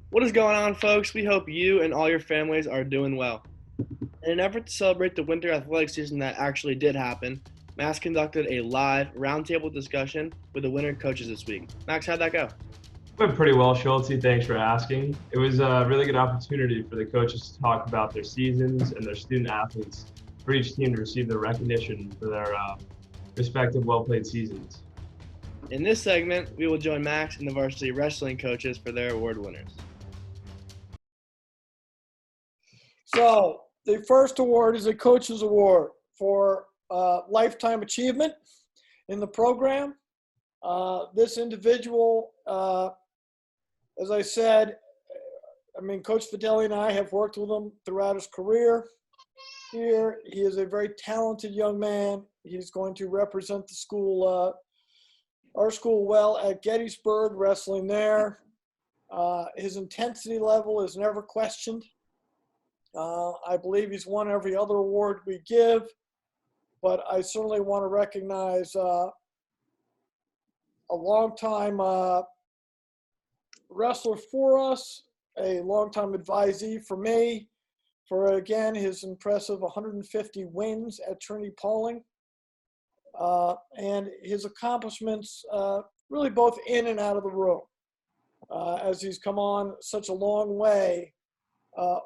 What is going on, folks? We hope you and all your families are doing well. In an effort to celebrate the winter athletics season that actually did happen, Max conducted a live roundtable discussion with the winter coaches this week. Max, how'd that go? Went pretty well, Schultz. Thanks for asking. It was a really good opportunity for the coaches to talk about their seasons and their student athletes, for each team to receive the recognition for their respective well-played seasons. In this segment, we will join Max and the Varsity Wrestling Coaches for their award winners. So the first award is a coach's award for lifetime achievement in the program. This individual, as I said, Coach Fideli and I have worked with him throughout his career here. He is a very talented young man. He's going to represent the school, our school, well at Gettysburg, wrestling there. His intensity level is never questioned. I believe he's won every other award we give, but I certainly want to recognize a longtime wrestler for us, a longtime advisee for me, for, again, his impressive 150 wins at Trinity-Pawling, and his accomplishments really both in and out of the room, as he's come on such a long way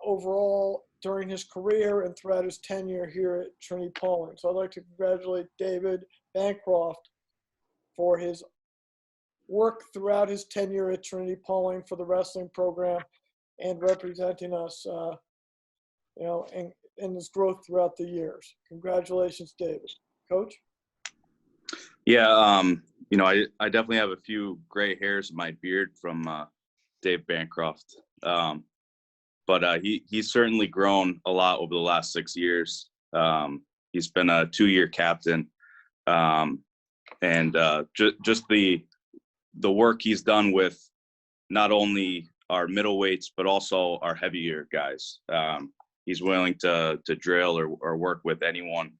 overall during his career and throughout his tenure here at Trinity-Pawling. So I'd like to congratulate David Bancroft for his work throughout his tenure at Trinity-Pawling for the wrestling program and representing us, in his growth throughout the years. Congratulations, David. Coach? Yeah, I definitely have a few gray hairs in my beard from Dave Bancroft. But he's certainly grown a lot over the last 6 years. He's been a 2-year captain, and just the work he's done with not only our middleweights but also our heavier guys. He's willing to drill or work with anyone,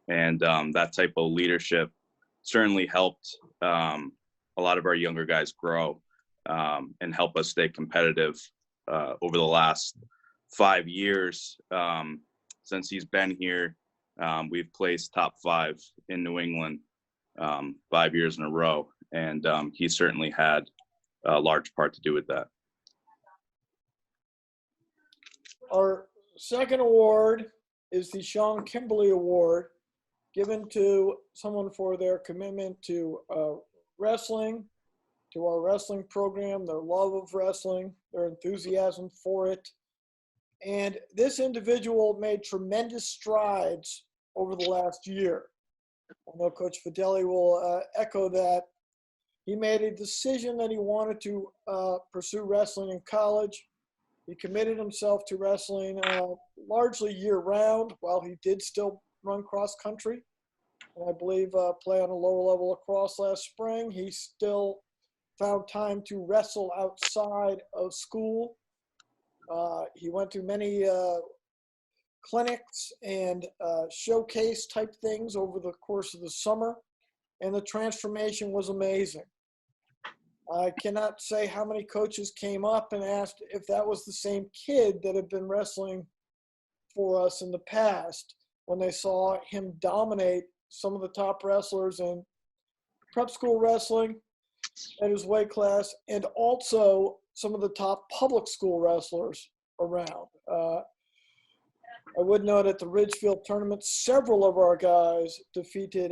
and that type of leadership certainly helped a lot of our younger guys grow and help us stay competitive. Over the last 5 years, since he's been here, we've placed top 5 in New England 5 years in a row, and he certainly had a large part to do with that. Our second award is the Shawn Kimberley Award, given to someone for their commitment to wrestling, to our wrestling program, their love of wrestling, their enthusiasm for it. And this individual made tremendous strides over the last year. I know Coach Fideli will echo that. He made a decision that he wanted to pursue wrestling in college. He committed himself to wrestling largely year-round while he did still run cross-country. And I believe play on a lower level lacrosse last spring. He still found time to wrestle outside of school. He went to many clinics and showcase type things over the course of the summer, and the transformation was amazing. I cannot say how many coaches came up and asked if that was the same kid that had been wrestling for us in the past when they saw him dominate some of the top wrestlers in prep school wrestling at his weight class, and also some of the top public school wrestlers around. I would note at the Ridgefield tournament, several of our guys defeated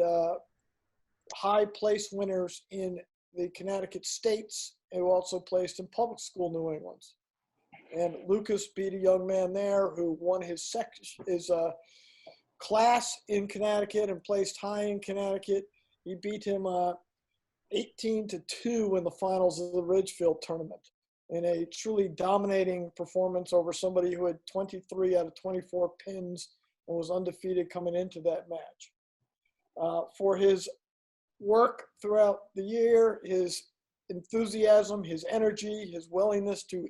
high place winners in the Connecticut states, who also placed in public school New England. And Lucas beat a young man there who won his class in Connecticut and placed high in Connecticut. He beat him 18-2 in the finals of the Ridgefield tournament in a truly dominating performance over somebody who had 23 out of 24 pins and was undefeated coming into that match. For his work throughout the year, his enthusiasm, his energy, his willingness to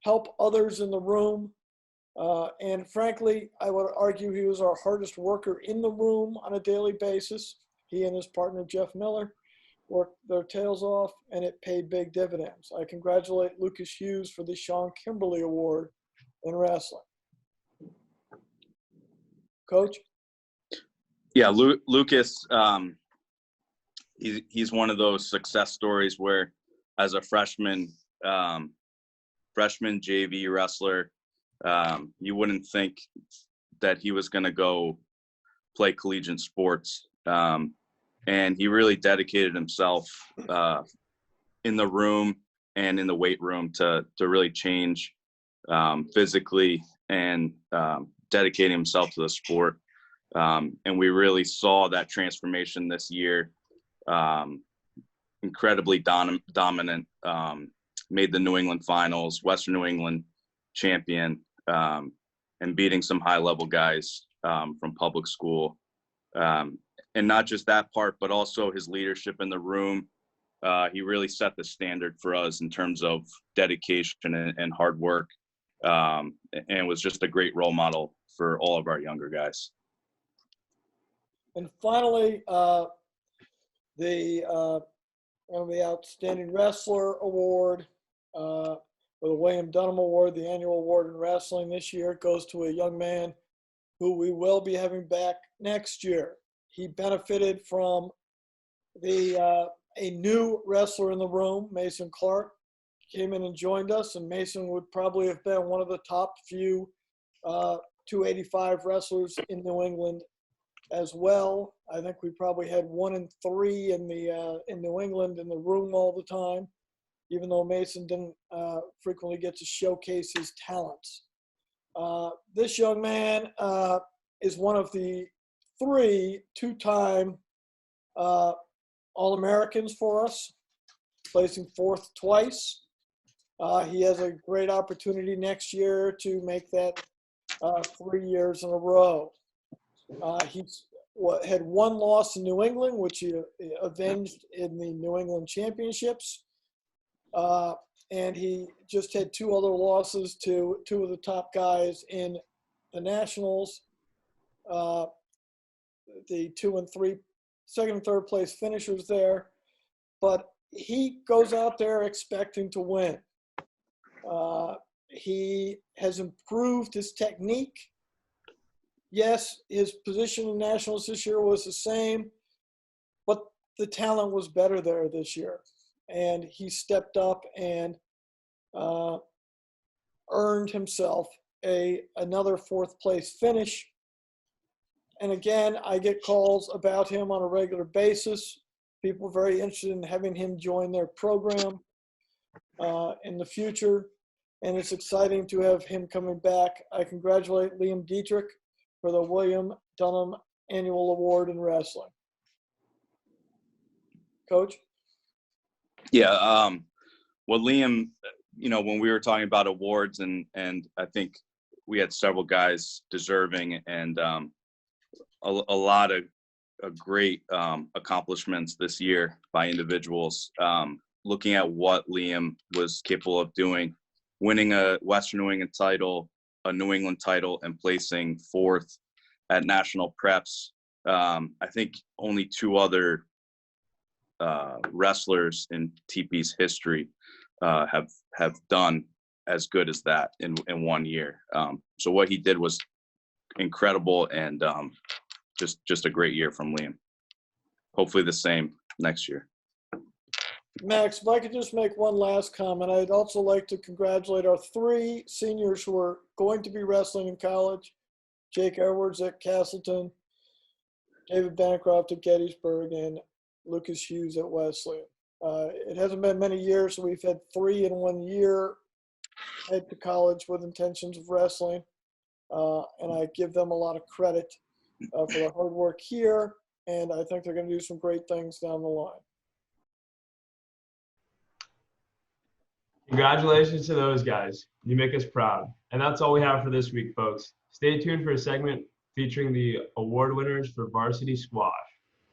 help others in the room, and frankly, I would argue he was our hardest worker in the room on a daily basis. He and his partner, Jeff Miller, worked their tails off, and it paid big dividends. I congratulate Lucas Hughes for the Shawn Kimberley Award in wrestling. Coach? Yeah, Lucas, he's one of those success stories where, as a freshman JV wrestler, you wouldn't think that he was going to go play collegiate sports. And he really dedicated himself in the room and in the weight room to really change physically and dedicating himself to the sport. And we really saw that transformation this year. Incredibly dominant, made the New England finals, Western New England champion, and beating some high-level guys from public school. And not just that part, but also his leadership in the room. He really set the standard for us in terms of dedication and hard work, and was just a great role model for all of our younger guys. And finally, the Outstanding Wrestler Award, or the William Dunham Award, the annual award in wrestling this year, goes to a young man who we will be having back next year. He benefited from a new wrestler in the room, Mason Clark, came in and joined us, and Mason would probably have been one of the top few 285 wrestlers in New England as well. I think we probably had 1 in 3 in New England in the room all the time, even though Mason didn't frequently get to showcase his talents. This young man is one of the 3 two-time All-Americans for us, placing 4th twice. He has a great opportunity next year to make that 3 years in a row. He's had 1 loss in New England, which he avenged in the New England Championships. And he just had 2 other losses to 2 of the top guys in the Nationals. The 2 and 3, second and third place finishers there. But he goes out there expecting to win. He has improved his technique. Yes, his position in Nationals this year was the same, but the talent was better there this year. And he stepped up and earned himself another 4th place finish. And again, I get calls about him on a regular basis. People are very interested in having him join their program in the future. And it's exciting to have him coming back. I congratulate Liam Dietrich for the William Dunham Annual Award in wrestling. Coach? Yeah, well, Liam, when we were talking about awards, and I think we had several guys deserving, and a lot of great accomplishments this year by individuals. Looking at what Liam was capable of doing, winning a Western New England title, a New England title, and placing 4th at national preps. I think only 2 other wrestlers in TP's history have done as good as that in 1 year. So what he did was incredible, and just a great year from Liam. Hopefully the same next year. Max, if I could just make one last comment, I'd also like to congratulate our 3 seniors who are going to be wrestling in college: Jake Edwards at Castleton, David Bancroft at Gettysburg, and Lucas Hughes at Wesleyan. It hasn't been many years, so we've had 3 in 1 year head to college with intentions of wrestling, and I give them a lot of credit for their hard work here, and I think they're going to do some great things down the line. Congratulations to those guys. You make us proud. And that's all we have for this week, folks. Stay tuned for a segment featuring the award winners for Varsity Squash.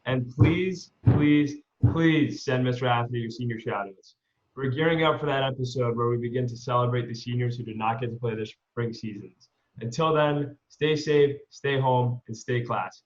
And please, please, please send Mr. Rafferty your senior shout-outs. We're gearing up for that episode where we begin to celebrate the seniors who did not get to play their spring seasons. Until then, stay safe, stay home, and stay classy.